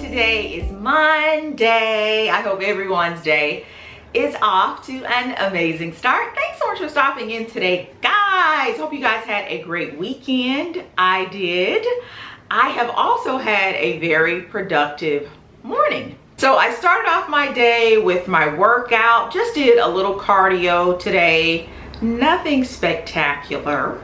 Today is Monday. I hope everyone's day is off to an amazing start. Thanks so much for stopping in today, guys. Hope you guys had a great weekend. I did. I have also had a very productive morning. So I started off my day with my workout. Just did a little cardio today. Nothing spectacular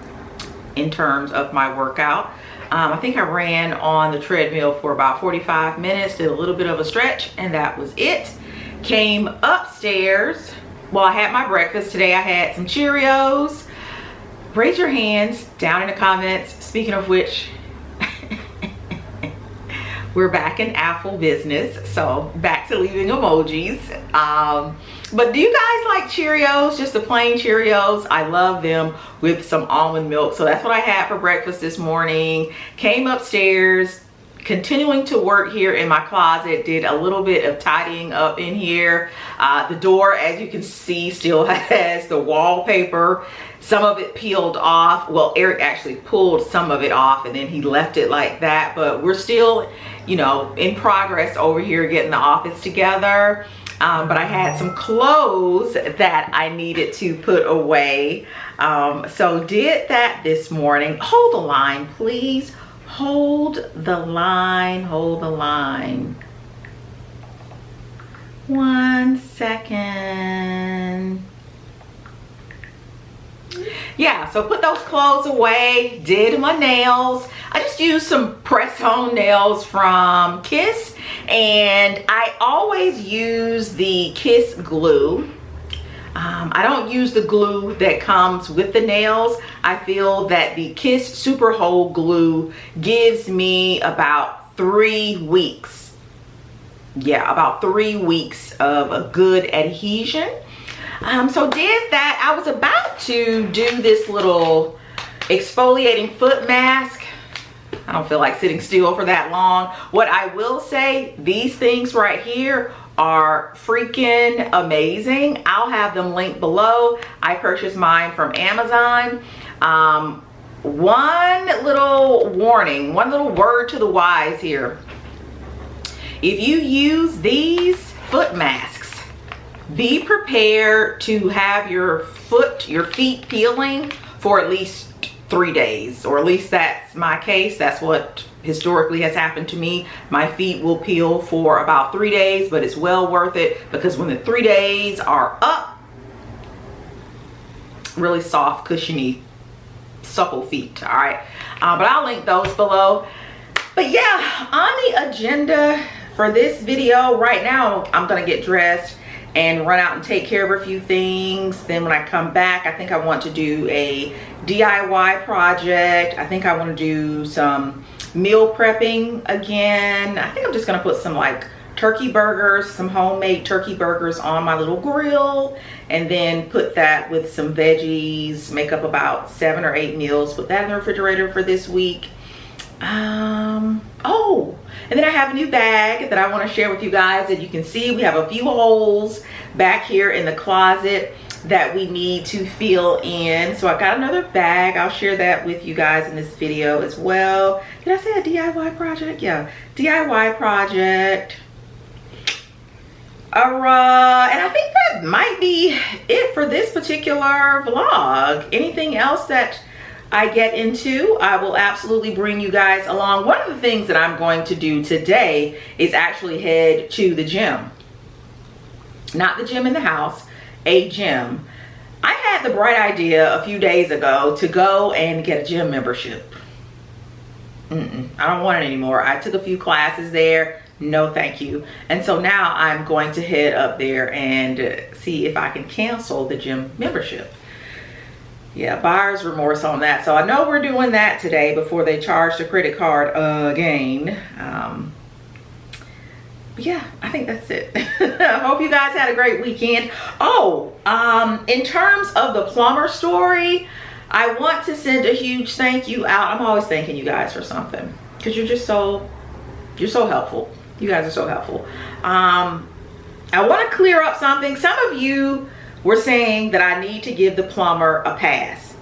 in terms of my workout. I think I ran on the treadmill for about 45 minutes, did a little bit of a stretch, and that was it. Came upstairs. Well, I had my breakfast today. I had some Cheerios. Raise your hands down in the comments. Speaking of which, we're back in Apple business, so back to leaving emojis. But do you guys like Cheerios? Just the plain Cheerios? I love them with some almond milk. So that's what I had for breakfast this morning. Came upstairs, continuing to work here in my closet. Did a little bit of tidying up in here. The door, as you can see, still has the wallpaper. Some of it peeled off. Well, Eric actually pulled some of it off and then he left it like that. But we're still, you know, in progress over here getting the office together. But I had some clothes that I needed to put away. So did that this morning. Hold the line, please. Hold the line, hold the line. 1 second. Yeah, so put those clothes away, did my nails. I just used some press-on nails from Kiss, and I always use the Kiss glue. I don't use the glue that comes with the nails. I feel that the Kiss Super Hold glue gives me about 3 weeks. Yeah, about 3 weeks of a good adhesion. So did that. I was about to do this little exfoliating foot mask. I don't feel like sitting still for that long. What I will say, these things right here are freaking amazing. I'll have them linked below. I purchased mine from Amazon. One little warning, one little word to the wise here. If you use these foot masks, be prepared to have your feet peeling for at least 3 days, or at least that's my case. That's what historically has happened to me. My feet will peel for about 3 days, but it's well worth it because when the 3 days are up, really soft, cushiony, supple feet. All right, but I'll link those below. But yeah, on the agenda for this video right now, I'm gonna get dressed and run out and take care of a few things. Then when I come back, I think I want to do a DIY project. I think I want to do some meal prepping again. I think I'm just gonna put some like turkey burgers, some homemade turkey burgers on my little grill, and then put that with some veggies, make up about 7 or 8 meals, put that in the refrigerator for this week. Oh, and then I have a new bag that I want to share with you guys. That you can see we have a few holes back here in the closet that we need to fill in. So I got another bag. I'll share that with you guys in this video as well. Did I say a DIY project? Yeah, DIY project. And I think that might be it for this particular vlog. Anything else that I get into, I will absolutely bring you guys along. One of the things that I'm going to do today is actually head to the gym. Not the gym in the house, a gym. I had the bright idea a few days ago to go and get a gym membership. I don't want it anymore. I took a few classes there. No, thank you. And so now I'm going to head up there and see if I can cancel the gym membership. Yeah, buyer's remorse on that. So I know we're doing that today before they charge the credit card again. But yeah, I think that's it. I hope you guys had a great weekend. Oh, in terms of the plumber story, I want to send a huge thank you out. I'm always thanking you guys for something because you're so helpful. You guys are so helpful. I want to clear up something. Some of you were saying that I need to give the plumber a pass,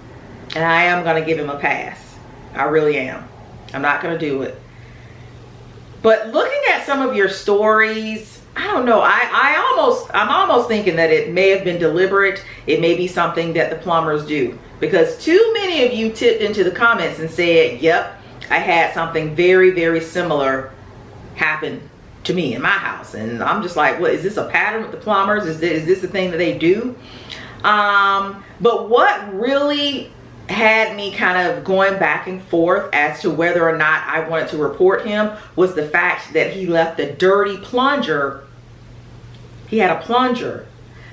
and I am going to give him a pass. I really am. I'm not going to do it. But looking at at some of your stories, I don't know, I'm almost thinking that it may have been deliberate. It may be something that the plumbers do, because too many of you tipped into the comments and said, yep, I had something very, very similar happen to me in my house. And I'm just like, what is this, a pattern with the plumbers? Is this a thing that they do? But what really had me kind of going back and forth as to whether or not I wanted to report him was the fact that he left the dirty plunger. He had a plunger,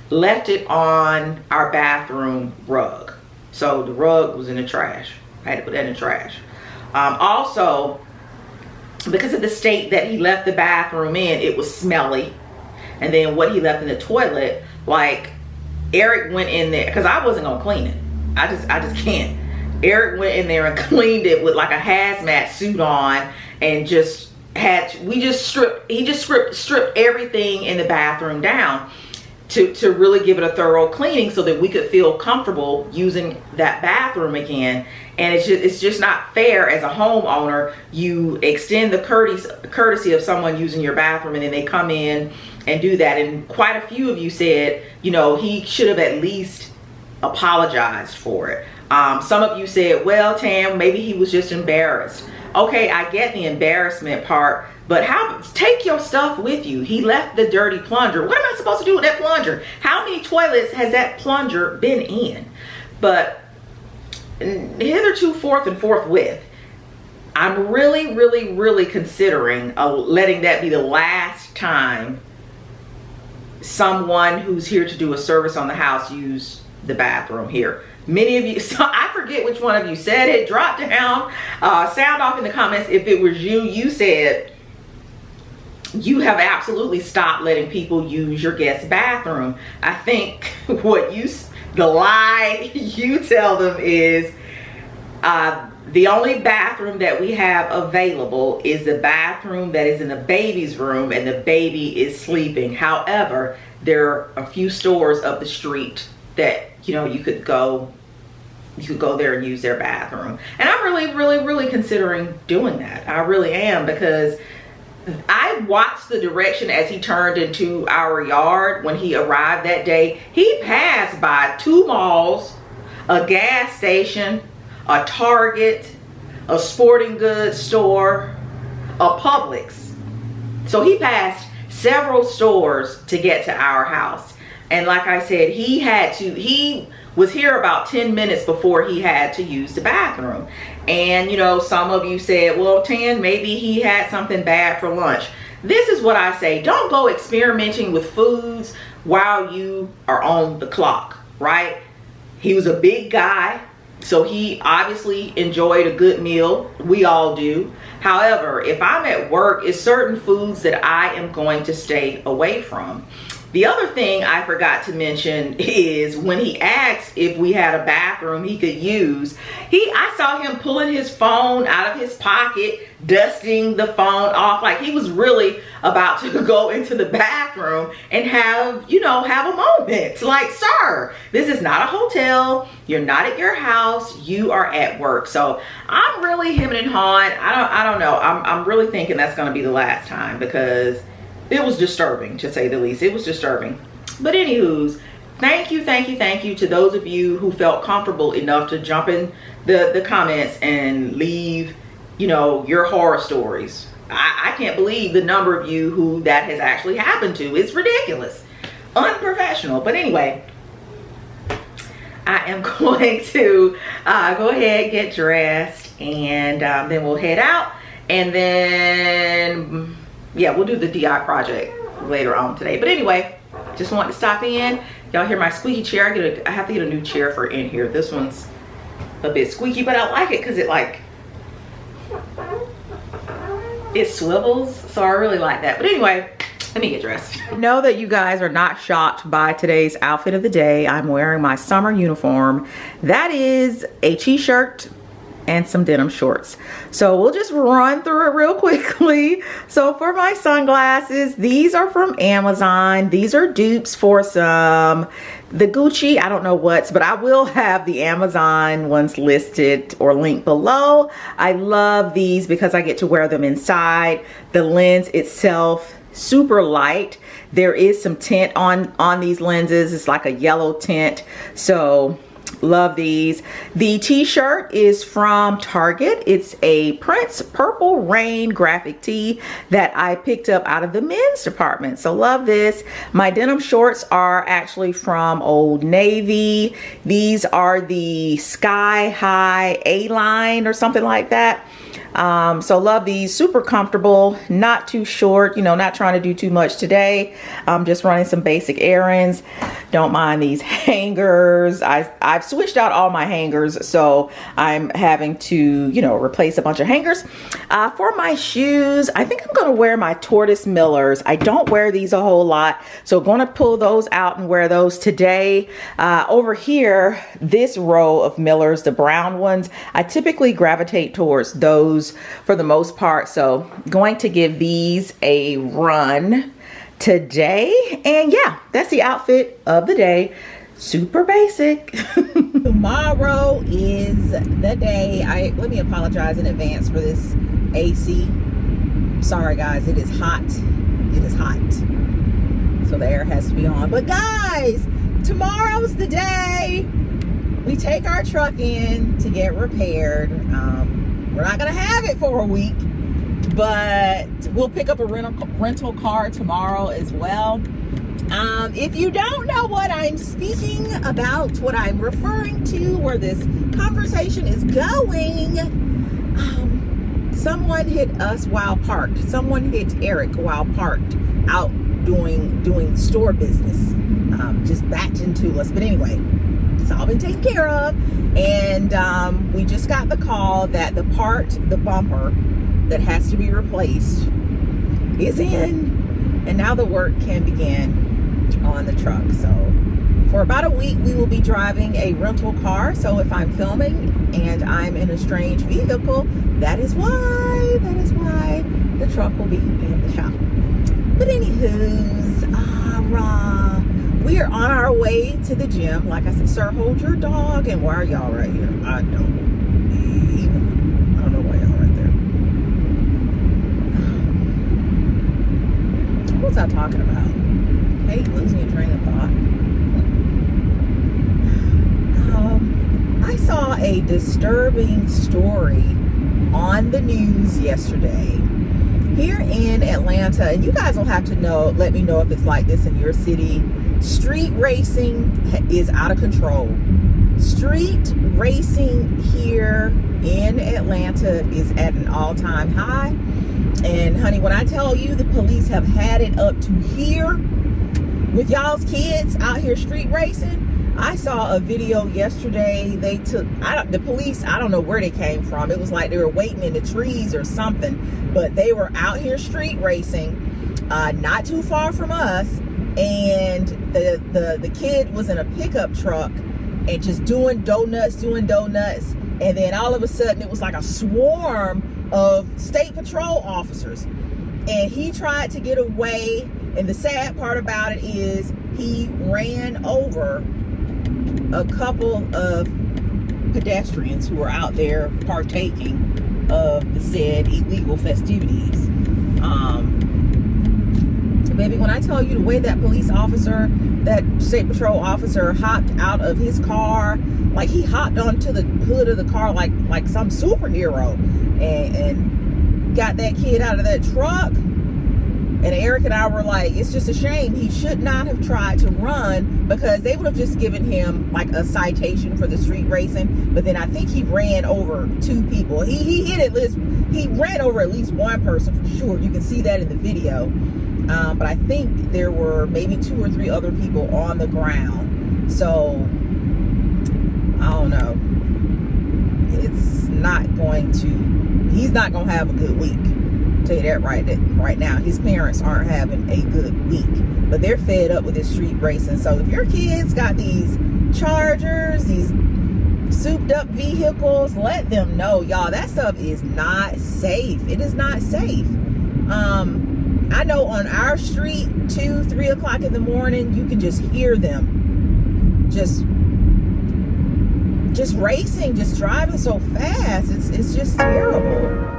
left it on our bathroom rug. So the rug was in the trash. I had to put that in the trash. Also, because of the state that he left the bathroom in, it was smelly. And then what he left in the toilet, like, Eric went in there, because I wasn't gonna clean it. I just can't. Eric went in there and cleaned it with like a hazmat suit on, and just stripped everything in the bathroom down to really give it a thorough cleaning so that we could feel comfortable using that bathroom again. And it's just not fair as a homeowner. You extend the courtesy of someone using your bathroom, and then they come in and do that. And quite a few of you said, you know, he should have at least apologized for it. Some of you said, well, Tam, maybe he was just embarrassed. Okay, I get the embarrassment part, but take your stuff with you. He left the dirty plunger. What am I supposed to do with that plunger? How many toilets has that plunger been in? But hitherto, forthwith, I'm really considering letting that be the last time someone who's here to do a service on the house use the bathroom here. Many of you, so I forget which one of you said it. Drop down, sound off in the comments if it was you. You said you have absolutely stopped letting people use your guest bathroom. I think the lie you tell them is the only bathroom that we have available is the bathroom that is in the baby's room, and the baby is sleeping. However, there are a few stores up the street that, you know, you could go there and use their bathroom. And I'm really considering doing that. I really am, because I watched the direction as he turned into our yard. When he arrived that day, he passed by 2 malls, a gas station, a Target, a sporting goods store, a Publix. So he passed several stores to get to our house. And like I said, he was here about 10 minutes before he had to use the bathroom. And you know, some of you said, well, Tan, maybe he had something bad for lunch. This is what I say: don't go experimenting with foods while you are on the clock, right? He was a big guy, so he obviously enjoyed a good meal. We all do. However, if I'm at work, it's certain foods that I am going to stay away from. The other thing I forgot to mention is when he asked if we had a bathroom he could use, I saw him pulling his phone out of his pocket, dusting the phone off, like he was really about to go into the bathroom and have a moment. Like, sir, this is not a hotel. You're not at your house. You are at work. So I'm really hemming and hawing. I don't know. I'm really thinking that's going to be the last time, because it was disturbing, to say the least. It was disturbing. But anywho's, thank you to those of you who felt comfortable enough to jump in the comments and leave, your horror stories. I can't believe the number of you who that has actually happened to. It's ridiculous. Unprofessional. But anyway, I am going to go ahead, get dressed, and then we'll head out. And then, yeah, we'll do the DI project later on today. But anyway, just wanted to stop in. Y'all hear my squeaky chair? I have to get a new chair for in here. This one's a bit squeaky, but I like it because it swivels. So I really like that. But anyway, let me get dressed. I know that you guys are not shocked by today's outfit of the day. I'm wearing my summer uniform. That is a t-shirt and some denim shorts. So we'll just run through it real quickly. So for my sunglasses, these are from Amazon. These are dupes for some the Gucci, I don't know what's, but I will have the Amazon ones listed or linked below. I love these because I get to wear them inside. The lens itself, super light. There is some tint on these lenses. It's like a yellow tint. So love these. The t-shirt is from Target. It's a Prince Purple Rain graphic tee that I picked up out of the men's department. So love this. My denim shorts are actually from Old Navy. These are the Sky High A-line or something like that. So love these, super comfortable, not too short, you know, not trying to do too much today. I'm just running some basic errands. Don't mind these hangers. I've switched out all my hangers, so I'm having to, you know, replace a bunch of hangers. For my shoes, I think I'm gonna wear my Tortoise Millers. I don't wear these a whole lot, so gonna pull those out and wear those today. Over here, this row of Millers, the brown ones, I typically gravitate towards those for the most part, so going to give these a run today. And yeah, that's the outfit of the day. Super basic. Tomorrow is the day. Let me apologize in advance for this AC. Sorry guys, it is hot. It is hot, so the air has to be on. But guys, tomorrow's the day we take our truck in to get repaired. We're not gonna have it for a week, but we'll pick up a rental car tomorrow as well. If you don't know what I'm speaking about, what I'm referring to, where this conversation is going, someone hit us while parked. Someone hit Eric while parked out doing store business. Just backed into us. But anyway, it's all been taken care of. And we just got the call that the bumper that has to be replaced is in, and now the work can begin on the truck. So for about a week we will be driving a rental car. So if I'm filming and I'm in a strange vehicle, that is why the truck will be in the shop. But anywho's, we are on our way to the gym. Like I said, sir, hold your dog. And why are y'all right here? I don't know why y'all right there. What was I talking about? Hate losing your train of thought. I saw a disturbing story on the news yesterday here in Atlanta, and you guys will have to let me know if it's like this in your city. Street racing is out of control. Street racing here in Atlanta is at an all-time high. And honey, when I tell you the police have had it up to here with y'all's kids out here street racing. I saw a video yesterday. They took the police, I don't know where they came from. It was like they were waiting in the trees or something, but they were out here street racing, not too far from us. And the kid was in a pickup truck and just doing donuts. And then all of a sudden it was like a swarm of state patrol officers, and he tried to get away. And the sad part about it is he ran over a couple of pedestrians who were out there partaking of the said illegal festivities. Baby, when I tell you the way that police officer, that state patrol officer hopped out of his car, like he hopped onto the hood of the car like some superhero, and got that kid out of that truck. And Eric and I were like, it's just a shame. He should not have tried to run, because they would have just given him like a citation for the street racing. But then I think he ran over two people. He ran over at least one person for sure. You can see that in the video. But I think there were maybe 2 or 3 other people on the ground. So I don't know. He's not going to have a good week. Tell you that right now. His parents aren't having a good week, but they're fed up with this street racing. So if your kids got these Chargers, these souped up vehicles, let them know, y'all. That stuff is not safe. It is not safe. I know on our street, 2, 3 o'clock in the morning, you can just hear them just racing, just driving so fast. It's just terrible.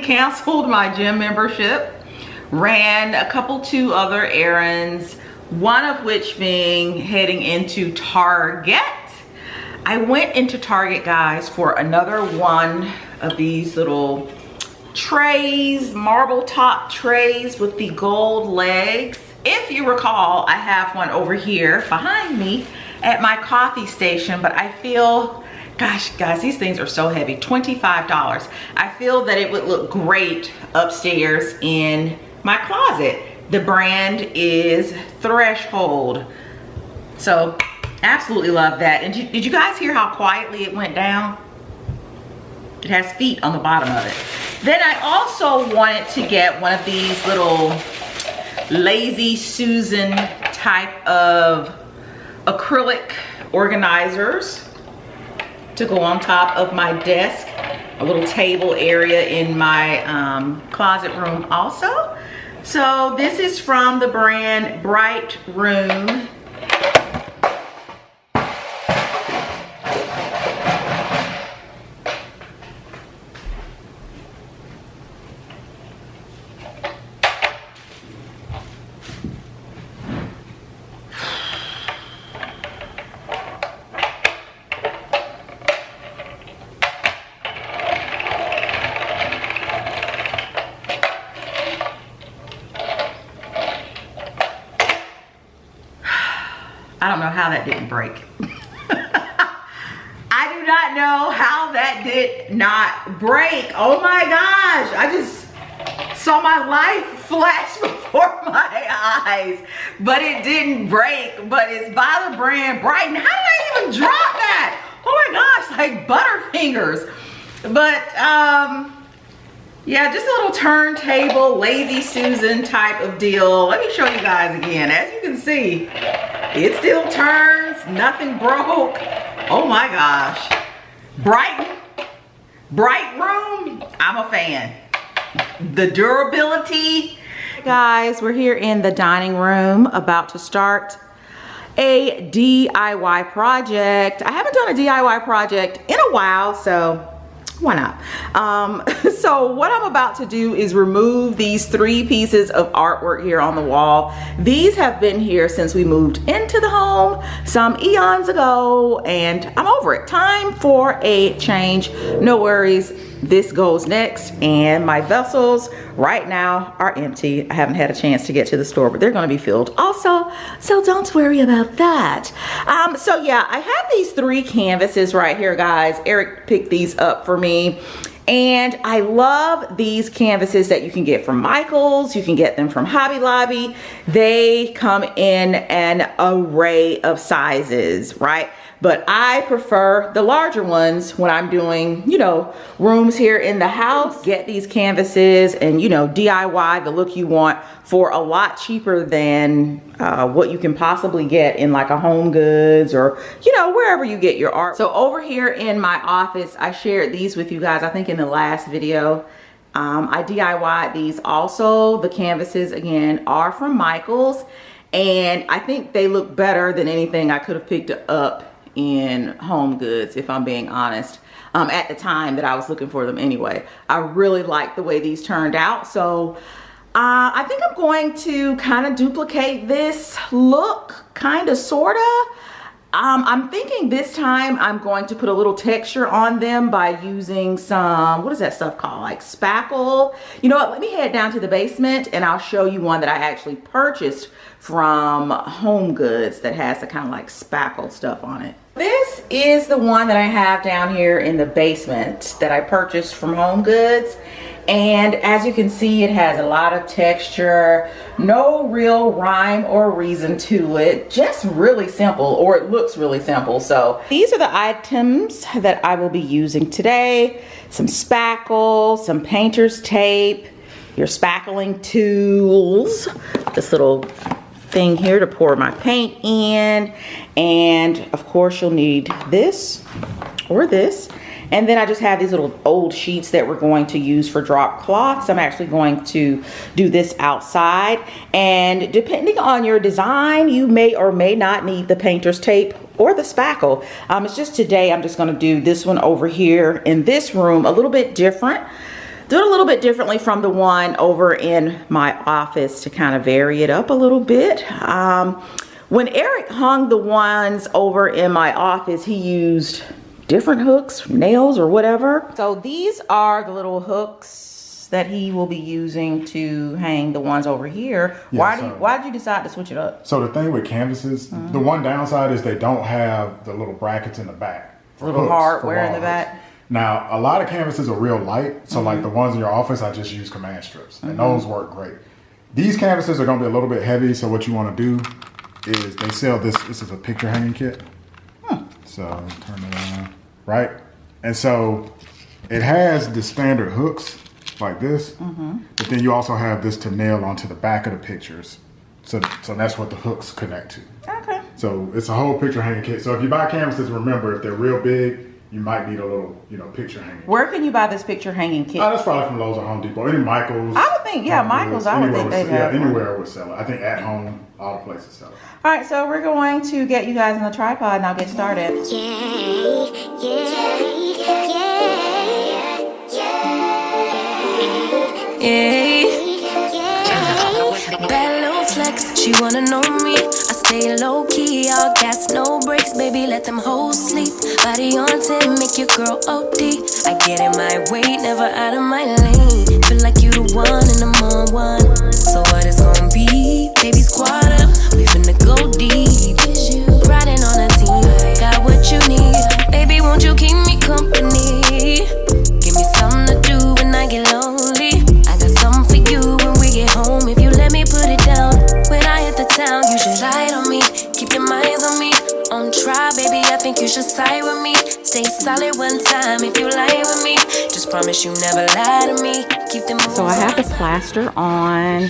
Canceled my gym membership, ran a couple 2 other errands, one of which being heading into Target. I went into Target, guys, for another one of these little trays, marble top trays with the gold legs. If you recall, I have one over here behind me at my coffee station, but I feel, gosh, guys, these things are so heavy, $25. I feel that it would look great upstairs in my closet. The brand is Threshold. So, absolutely love that. And did you guys hear how quietly it went down? It has feet on the bottom of it. Then I also wanted to get one of these little Lazy Susan type of acrylic organizers to go on top of my desk, a little table area in my closet room also. So this is from the brand Bright Room. I don't know how that didn't break. I do not know how that did not break. Oh my gosh, I just saw my life flash before my eyes, but it didn't break. But it's by the brand Brighton. How did I even drop that? Oh my gosh, like Butterfingers. But yeah, just a little turntable, Lazy Susan type of deal. Let me show you guys again. As you can see, it still turns, nothing broke. Oh my gosh. Bright Room, I'm a fan. The durability. Guys, we're here in the dining room about to start a DIY project. I haven't done a DIY project in a while, so why not? So what I'm about to do is remove these 3 pieces of artwork here on the wall. These have been here since we moved into the home some eons ago, and I'm over it. Time for a change. No worries. This goes next, and my vessels right now are empty. I haven't had a chance to get to the store, but they're going to be filled also, so don't worry about that. So yeah, I have these 3 canvases right here, guys. Eric picked these up for me, And I love these canvases that you can get from Michael's. You can get them from Hobby Lobby. They come in an array of sizes, right? But I prefer the larger ones when I'm doing, you know, rooms here in the house. Get these canvases and, you know, DIY the look you want for a lot cheaper than what you can possibly get in like a Home Goods or, you know, wherever you get your art. So over here in my office, I shared these with you guys, I think in the last video. I DIY'd these also. The canvases, again, are from Michael's. And I think they look better than anything I could have picked up in Home Goods, if I'm being honest, at the time that I was looking for them anyway. I really like the way these turned out. So I think I'm going to kind of duplicate this look, kind of, sort of. I'm thinking this time I'm going to put a little texture on them by using some, what is that stuff called? Like spackle. You know what, let me head down to the basement and I'll show you one that I actually purchased from Home Goods that has the kind of like spackle stuff on it. This is the one that I have down here in the basement that I purchased from Home Goods. And as you can see, it has a lot of texture, no real rhyme or reason to it, just really simple, or it looks really simple. So these are the items that I will be using today. Some spackle, some painter's tape, your spackling tools, this little thing here to pour my paint in, and of course you'll need this or this. And then I just have these little old sheets that we're going to use for drop cloths. I'm actually going to do this outside, and depending on your design, you may or may not need the painter's tape or the spackle. It's just today I'm just going to do this one over here in this room a little bit different. Do it a little bit differently from the one over in my office to kind of vary it up a little bit. When Eric hung the ones over in my office, he used different hooks, nails, or whatever. So these are the little hooks that he will be using to hang the ones over here. Yeah, why did you decide to switch it up? So the thing with canvases, the one downside is they don't have the little brackets in the back. Little hardware in the back. Now, a lot of canvases are real light. So like the ones in your office, I just use command strips, and those work great. These canvases are gonna be a little bit heavy. So what you wanna do is they sell this is a picture hanging kit. So turn it on, right? And so it has the standard hooks like this, but then you also have this to nail onto the back of the pictures. So that's what the hooks connect to. Okay. So it's a whole picture hanging kit. So if you buy canvases, remember, if they're real big, you might need a little, picture hanging. Where can you buy this picture hanging kit? Oh, that's probably from Lowe's or Home Depot. Any Michael's. I would think, yeah, Michael's. I would think they'd have. Yeah, anywhere would sell it. I think at home, all the places sell it. All right, so we're going to get you guys on the tripod and I'll get started. Bad little flex, she wanna know me. I stay low key, all gas, no brakes, baby, let them hoes sleep. Body on 10, make your girl OD. I get in my way, never out of my lane. Feel like you the one and I'm on one. So what it's gonna be? Baby, squad up, we finna go deep. Riding on a team, got what you need. Baby, won't you keep me company? Give me something to do when I get lonely. I got something for you when we get home. If you let me put it down, when I hit the town, you should lie on me. Keep your minds on me. On try, baby, I think you should side with me. Stay solid one time if you lie with me. Just promise you never lie to me. Keep them. So I have the plaster on.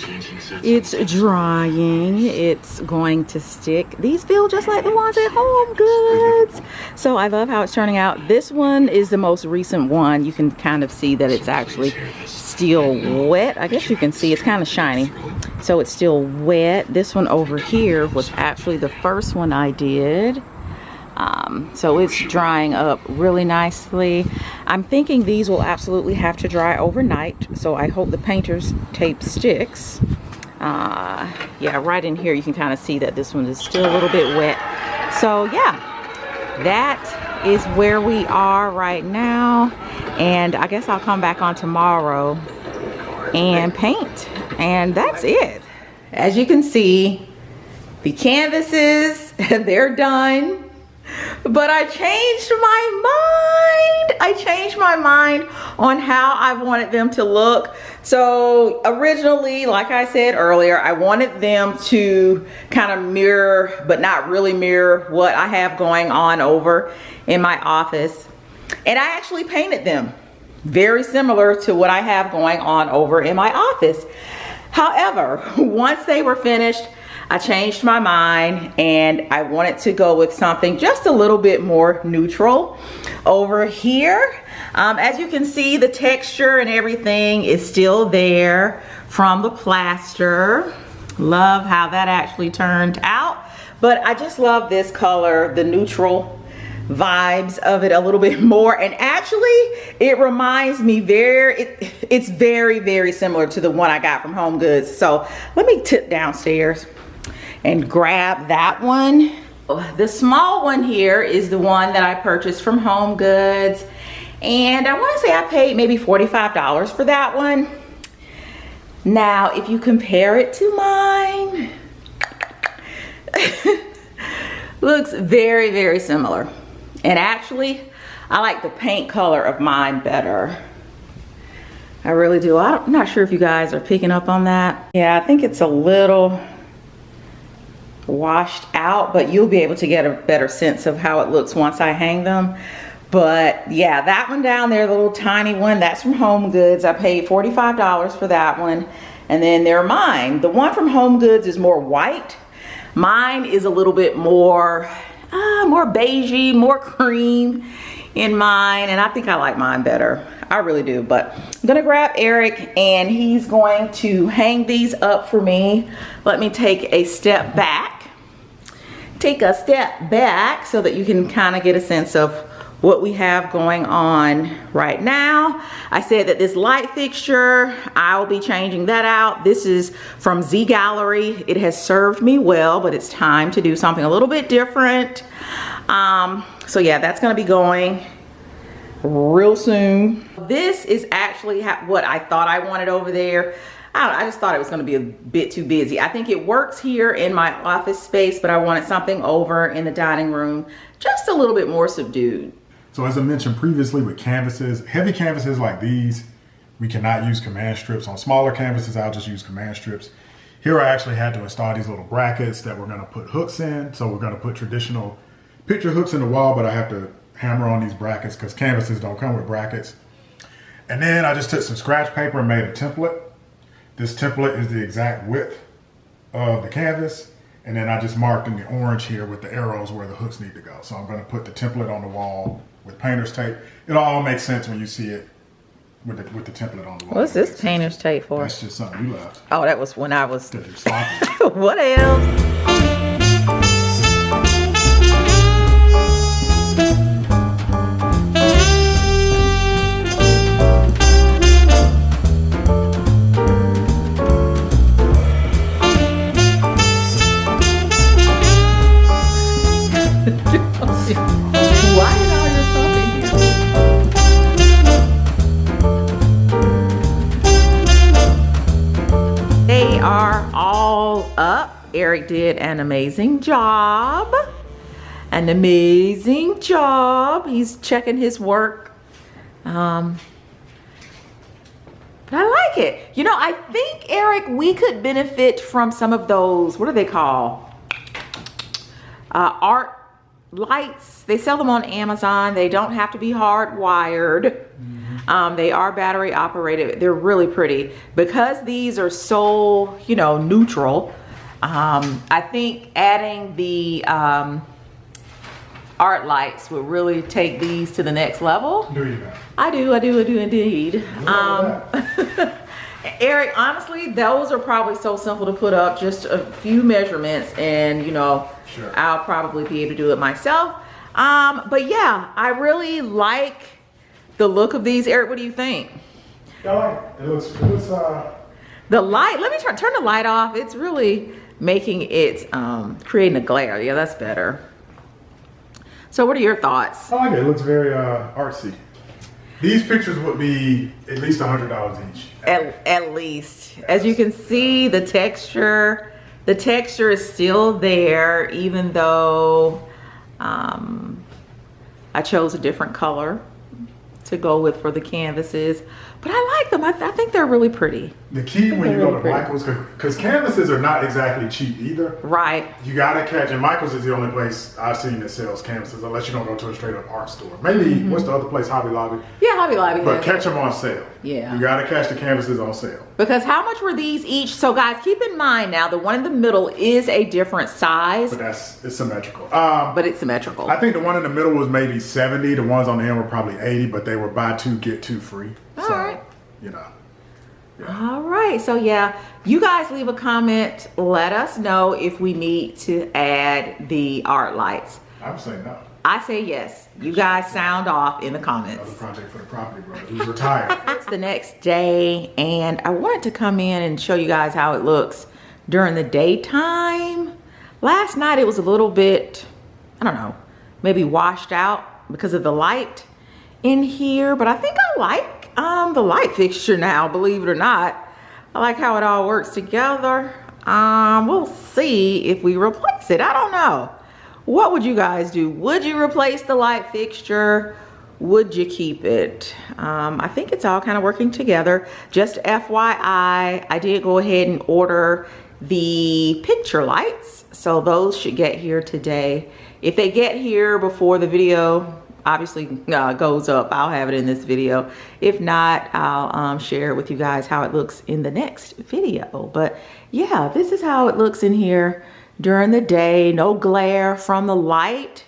It's drying. It's going to stick. These feel just like the ones at Home Goods. So I love how it's turning out. This one is the most recent one. You can kind of see that it's actually still wet. I guess you can see it's kind of shiny. So it's still wet. This one over here was actually the first one I did. So it's drying up really nicely. I'm thinking these will absolutely have to dry overnight. So I hope the painter's tape sticks. Yeah, right in here you can kind of see that this one is still a little bit wet. So yeah, that is where we are right now. And I guess I'll come back on tomorrow and paint. And that's it. As you can see, the canvases, they're done. But I changed my mind. I changed my mind on how I wanted them to look. So originally, like I said earlier, I wanted them to kind of mirror, but not really mirror, what I have going on over in my office. And I actually painted them very similar to what I have going on over in my office. However, once they were finished, I changed my mind and I wanted to go with something just a little bit more neutral over here. As you can see, the texture and everything is still there from the plaster. Love how that actually turned out. But I just love this color, the neutral vibes of it a little bit more. And actually, it reminds me it's very, very similar to the one I got from Home Goods. So let me tip downstairs and grab that one. The small one here is the one that I purchased from Home Goods. And I want to say I paid maybe $45 for that one. Now, if you compare it to mine, looks very, very similar. And actually, I like the paint color of mine better. I really do. I'm not sure if you guys are picking up on that. Yeah, I think it's a little washed out, but you'll be able to get a better sense of how it looks once I hang them. But yeah, that one down there, the little tiny one, that's from Home Goods. I paid $45 for that one. And then they're mine. The one from Home Goods is more white. Mine is a little bit more beigey, more cream in mine. And I think I like mine better. I really do. But I'm gonna grab Eric and he's going to hang these up for me. Let me take a step back. Take a step back so that you can kind of get a sense of what we have going on right now. I said that this light fixture, I'll be changing that out. This is from Z Gallery. It has served me well, but it's time to do something a little bit different. So yeah, that's gonna be going real soon. This is actually what I thought I wanted over there. I just thought it was gonna be a bit too busy. I think it works here in my office space, but I wanted something over in the dining room, just a little bit more subdued. So as I mentioned previously with canvases, heavy canvases like these, we cannot use command strips. On smaller canvases, I'll just use command strips. Here I actually had to install these little brackets that we're gonna put hooks in. So we're gonna put traditional picture hooks in the wall, but I have to hammer on these brackets because canvases don't come with brackets. And then I just took some scratch paper and made a template. This template is the exact width of the canvas. And then I just marked in the orange here with the arrows where the hooks need to go. So I'm gonna put the template on the wall with painter's tape. It all makes sense when you see it with the template on the wall. What's this painter's tape for? That's just something you left. Oh, that was when I was... Sloppy. What else? Why did all your stuff in here? They are all up. Eric did an amazing job. An amazing job. He's checking his work. But I like it. You know, I think, Eric, we could benefit from some of those, what do they call? Art lights. They sell them on Amazon. They don't have to be hardwired. They are battery operated. They're really pretty. Because these are so, you know, neutral, I think adding the art lights would really take these to the next level. Do you know? I do indeed. Eric, honestly, those are probably so simple to put up, just a few measurements and, you know, sure, I'll probably be able to do it myself. But yeah, I really like the look of these. Eric, what do you think? I like it. It looks the light, let me turn the light off. It's really making it, creating a glare. Yeah, that's better. So what are your thoughts? I like it. It looks very artsy. These pictures would be at least $100 each. At least. As you can see, the texture is still there, even though I chose a different color to go with for the canvases, but I like them. I think they're really pretty. The key when you go to Michael's, because canvases are not exactly cheap either. Right. You gotta catch, and Michael's is the only place I've seen that sells canvases, unless you don't go to a straight up art store. Maybe, what's the other place, Hobby Lobby? Yeah, Hobby Lobby. But catch them on sale. Yeah. You gotta catch the canvases on sale. Because how much were these each? So guys, keep in mind now, the one in the middle is a different size. But it's symmetrical. But it's symmetrical. I think the one in the middle was maybe 70. The ones on the end were probably 80, but they were buy two, get two free. All right. You know. Yeah. All right. So yeah, you guys leave a comment. Let us know if we need to add the art lights. I would say no. I say yes. You guys sound off in the comments. Another project for the property brother who's retired. It's the next day, and I wanted to come in and show you guys how it looks during the daytime. Last night it was a little bit, I don't know, maybe washed out because of the light in here, but I think I like the light fixture now, believe it or not. I like how it all works together. We'll see if we replace it. I don't know. What would you guys do? Would you replace the light fixture? Would you keep it? I think it's all kind of working together. Just FYI, I did go ahead and order the picture lights, so those should get here today. If they get here before the video obviously goes up, I'll have it in this video. If not, I'll share it with you guys how it looks in the next video. But yeah, this is how it looks in here during the day. No glare from the light.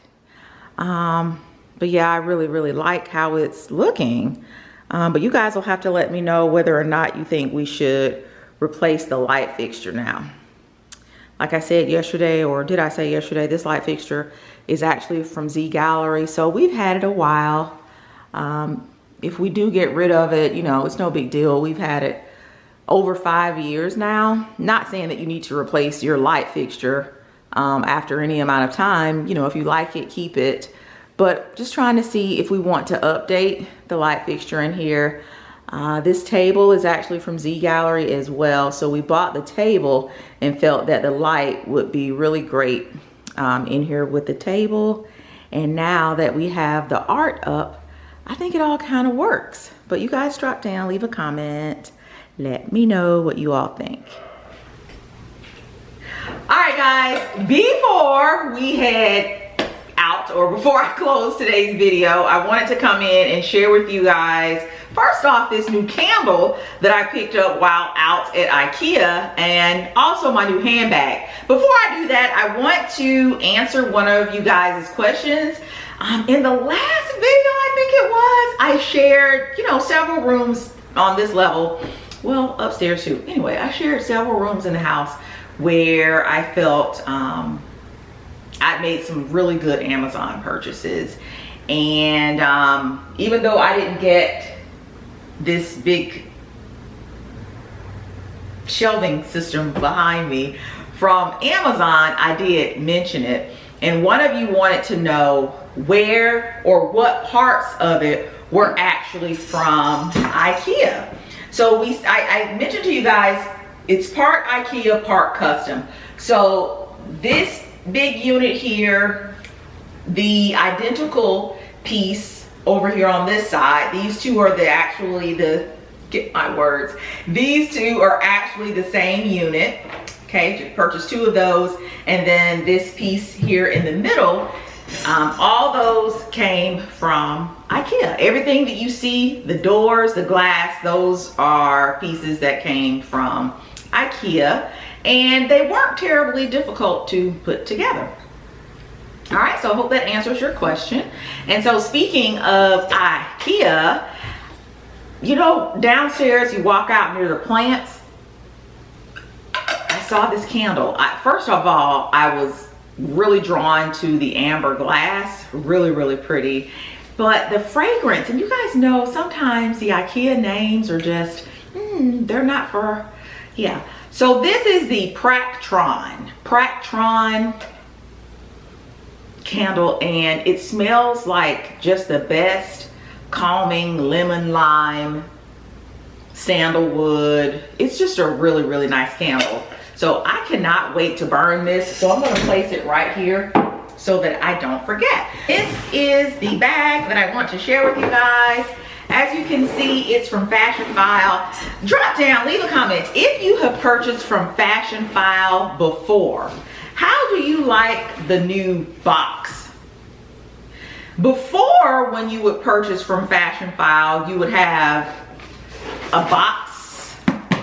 But yeah, I really like how it's looking. But you guys will have to let me know whether or not you think we should replace the light fixture now. Like I said yesterday, or did I say yesterday, this light fixture is actually from Z Gallery. So we've had it a while. If we do get rid of it, you know, it's no big deal. We've had it over 5 years now. Not saying that you need to replace your light fixture after any amount of time. You know, if you like it, keep it. But just trying to see if we want to update the light fixture in here. This table is actually from Z Gallery as well. So we bought the table and felt that the light would be really great in here with the table. And now that we have the art up, I think it all kind of works. But you guys drop down, leave a comment. Let me know what you all think. All right, guys, before we head out, or before I close today's video, I wanted to come in and share with you guys, first off, this new candle that I picked up while out at Ikea, and also my new handbag. Before I do that, I want to answer one of you guys' questions. In the last video, I think it was, I shared, you know, several rooms on this level. Well, upstairs too. Anyway, I shared several rooms in the house where I felt I made some really good Amazon purchases. And even though I didn't get this big shelving system behind me from Amazon, I did mention it. And one of you wanted to know where or what parts of it were actually from Ikea. So I mentioned to you guys, it's part Ikea, part custom. So this big unit here, the identical piece over here on this side, these two are get my words, these two are actually the same unit. Okay, just purchased two of those. And then this piece here in the middle, all those came from Ikea. Everything that you see, the doors, the glass, those are pieces that came from Ikea, and they weren't terribly difficult to put together. All right, so I hope that answers your question. And so speaking of Ikea, you know, downstairs you walk out near the plants, I saw this candle. First of all, I was really drawn to the amber glass, really pretty. But the fragrance, and you guys know sometimes the Ikea names are just, they're not for, yeah. So this is the Practron candle, and it smells like just the best calming lemon lime, sandalwood. It's just a really nice candle. So I cannot wait to burn this. So I'm gonna place it right here so that I don't forget. This is the bag that I want to share with you guys. As you can see, it's from Fashion File. Drop down, leave a comment if you have purchased from Fashion File before. How do you like the new box? Before, when you would purchase from Fashion File, you would have a box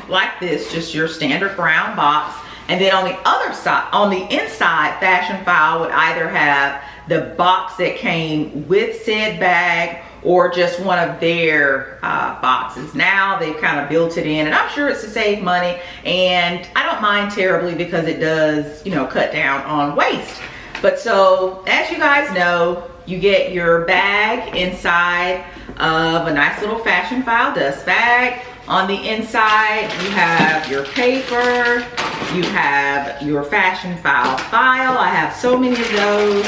like this, just your standard brown box. And then on the other side, on the inside, Fashion File would either have the box that came with said bag or just one of their boxes. Now they've kind of built it in, and I'm sure it's to save money, and I don't mind terribly because it does, you know, cut down on waste. But so, as you guys know, you get your bag inside of a nice little Fashion File dust bag. On the inside, you have your paper, you have your Fashion File file. I have so many of those.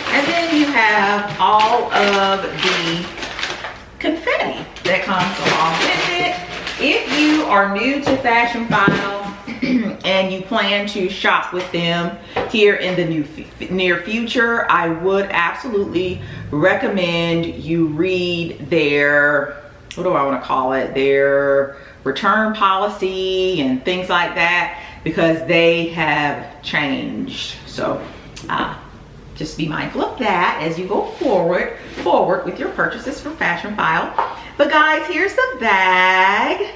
And then you have all of the confetti that comes along with it. If you are new to Fashion File and you plan to shop with them here in the near future, I would absolutely recommend you read their, what do I want to call it, their return policy and things like that, because they have changed. So just be mindful of that as you go forward with your purchases from Fashion File. But guys, here's the bag.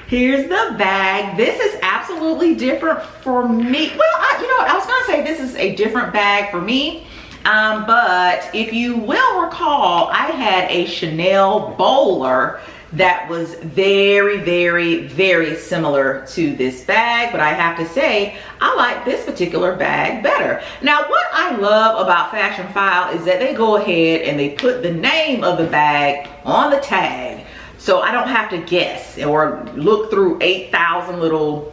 Here's the bag. This is absolutely different for me. Well, you know what, I was gonna say this is a different bag for me. But if you will recall, I had a Chanel bowler that was very, very, very similar to this bag, but I have to say, I like this particular bag better. Now, what I love about Fashion File is that they go ahead and they put the name of the bag on the tag, so I don't have to guess or look through 8,000 little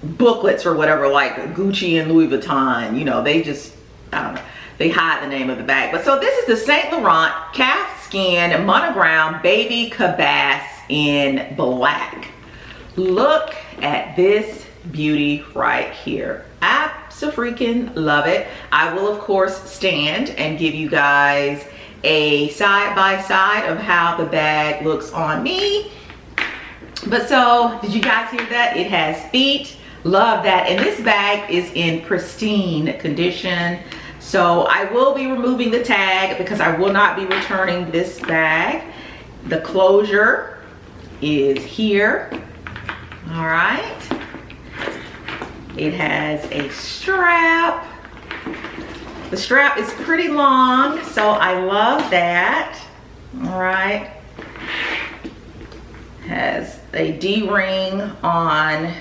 booklets or whatever, like Gucci and Louis Vuitton. You know, they just, I don't know, they hide the name of the bag. But so this is the Saint Laurent CALFSKIN Monogram Baby CABAS in black. Look at this beauty right here. Abso-freaking love it. I will of course stand and give you guys a side-by-side of how the bag looks on me. But so, did you guys hear that? It has feet. Love that. And this bag is in pristine condition. So I will be removing the tag because I will not be returning this bag. The closure is here. All right. It has a strap. The strap is pretty long, so I love that. All right. Has a D-ring on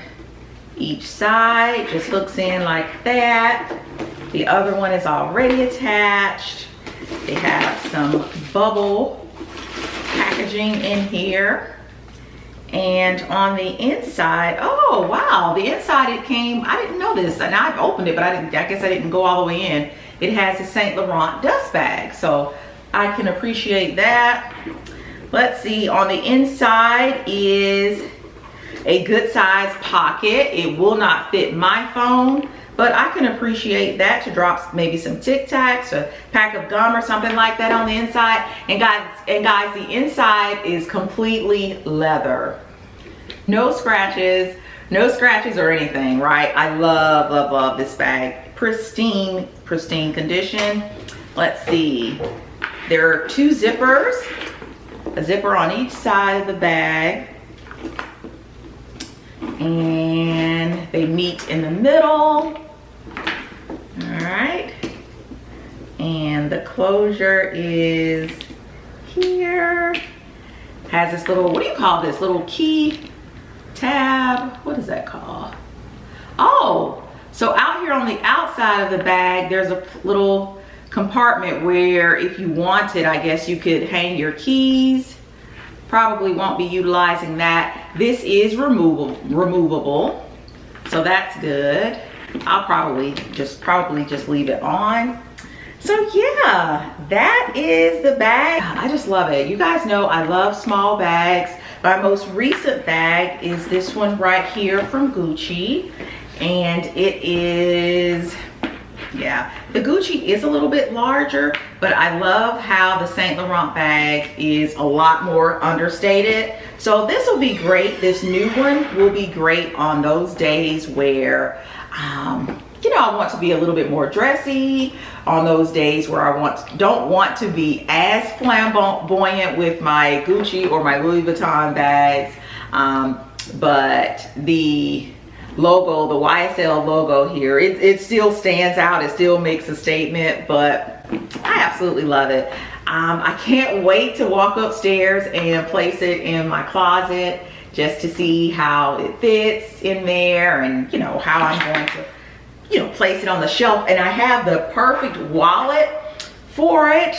each side, just hooks in like that. The other one is already attached. They have some bubble packaging in here. And on the inside, oh wow, the inside it came, I didn't know this, and I've opened it, but I guess I didn't go all the way in. It has a Saint Laurent dust bag, so I can appreciate that. Let's see, on the inside is a good size pocket. It will not fit my phone, but I can appreciate that to drop maybe some Tic Tacs, a pack of gum or something like that on the inside. And guys, the inside is completely leather. No scratches or anything, right? I love, love, love this bag. Pristine condition. Let's see. There are two zippers, a zipper on each side of the bag. And they meet in the middle. All right. And the closure is here. Has this little, what do you call this? Little key tab. What is that called? Oh, so out here on the outside of the bag, there's a little compartment where if you wanted, I guess you could hang your keys. Probably won't be utilizing that. This is removable, so that's good. I'll probably just leave it on. So yeah, that is the bag. I just love it. You guys know I love small bags. My most recent bag is this one right here from Gucci, and it is, yeah, The Gucci is a little bit larger, but I love how the Saint Laurent bag is a lot more understated. So this will be great. This new one will be great on those days where, you know, I want to be a little bit more dressy, on those days where I don't want to be as flamboyant with my Gucci or my Louis Vuitton bags. But the logo, the YSL logo here, it still stands out. It still makes a statement, but I absolutely love it. I can't wait to walk upstairs and place it in my closet just to see how it fits in there, and you know, how I'm going to, you know, place it on the shelf. And I have the perfect wallet for it.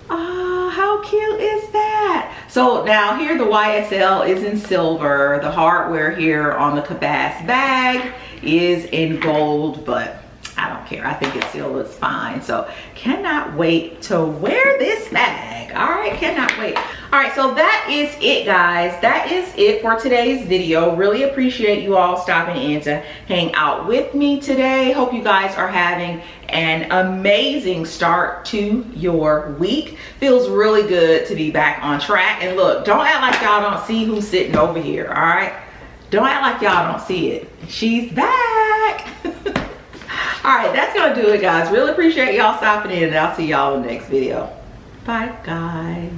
How cute is that? So now here the YSL is in silver. The hardware here on the CABAS bag is in gold, but I don't care. I think it still looks fine. So cannot wait to wear this bag. All right, cannot wait. All right, so that is it, guys. That is it for today's video. Really appreciate you all stopping in to hang out with me today. Hope you guys are having an amazing start to your week. Feels really good to be back on track. And look, don't act like y'all don't see who's sitting over here, all right? Don't act like y'all don't see it. She's back. All right, that's gonna do it, guys. Really appreciate y'all stopping in, and I'll see y'all in the next video. Bye, guys.